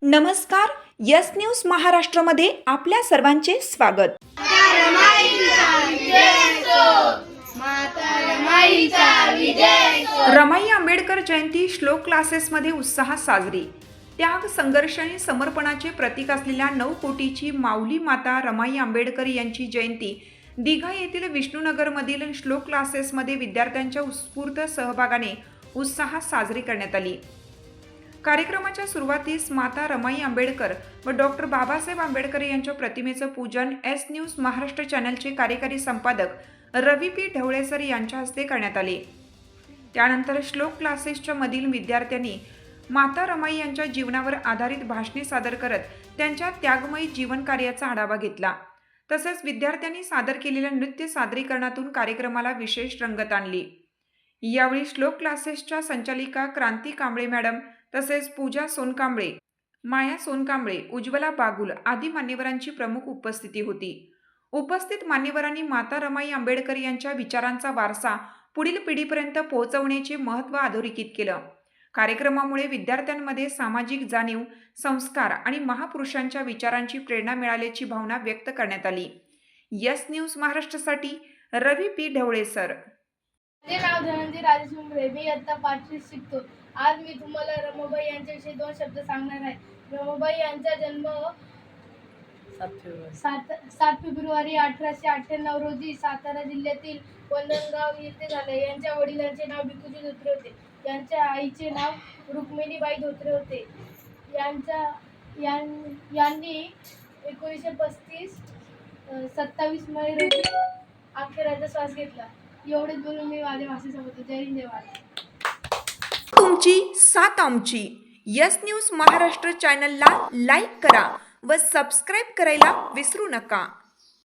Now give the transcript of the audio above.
नमस्कार. Yes news महाराष्ट्रामध्ये आपल्या सर्वांचे स्वागत. रमाई आंबेडकर जयंती श्लोक क्लासेसमध्ये उत्साहात साजरी. त्याग, संघर्ष आणि समर्पणाचे प्रतीक असलेल्या 9 कोटीची माऊली माता रमाई आंबेडकर यांची जयंती दिघा येथील विष्णुनगरमधील श्लोक क्लासेसमध्ये विद्यार्थ्यांच्या उत्स्फूर्त सहभागाने उत्साहात साजरी करण्यात आली. कार्यक्रमाच्या सुरुवातीस माता रमाई आंबेडकर व डॉक्टर बाबासाहेब आंबेडकर यांच्या प्रतिमेचं पूजन एस न्यूज महाराष्ट्र चॅनलचे कार्यकारी संपादक रवी पी ढवळेसर यांच्या हस्ते करण्यात आले. त्यानंतर श्लोक क्लासेसच्या मधील विद्यार्थ्यांनी माता रमाई यांच्या जीवनावर आधारित भाषणे सादर करत त्यांच्या त्यागमयी जीवन कार्याचा आढावा घेतला. तसेच विद्यार्थ्यांनी सादर केलेल्या नृत्य सादरीकरणातून कार्यक्रमाला विशेष रंगत आणली. यावेळी श्लोक क्लासेसच्या संचालिका क्रांती कांबळे मॅडम तसेच पूजा सोनकांबळे, माया सोनकांबळे, उज्ज्वला बागुल आदी मान्यवरांची प्रमुख उपस्थिती होती. उपस्थित मान्यवरांनी माता रमाई आंबेडकर यांच्या विचारांचा वारसा पुढील पिढीपर्यंत पोहोचवण्याचे महत्त्व अधोरेखित केलं. कार्यक्रमामुळे विद्यार्थ्यांमध्ये सामाजिक जाणीव, संस्कार आणि महापुरुषांच्या विचारांची प्रेरणा मिळाल्याची भावना व्यक्त करण्यात आली. यस न्यूज महाराष्ट्रासाठी रवी पी ढवळे सर. माझे नाव धनंजय राजेश उमरे. मी इयत्ता 5वीत शिकतो. आज मी तुम्हाला रमाबाई यांच्याविषयी 2 शब्द सांगणार आहे. रमाबाई यांचा जन्म 7 फेब्रुवारी 1898 रोजी सातारा जिल्ह्यातील वंदनगाव येथे झाले. यांच्या वडिलांचे नाव भिकूजी धोत्रे होते. यांच्या आईचे नाव रुक्मिणीबाई धोत्रे होते. यांनी 1935 27 मे रोजी अखेरचा श्वास घेतला. एवढेच बोलून मी माझ्या भाषेत संपवतो. जय हिंद, जय भारत. तुमची साथ आमची. यस न्यूज महाराष्ट्र चॅनलला लाईक करा व सबस्क्राईब करायला विसरू नका.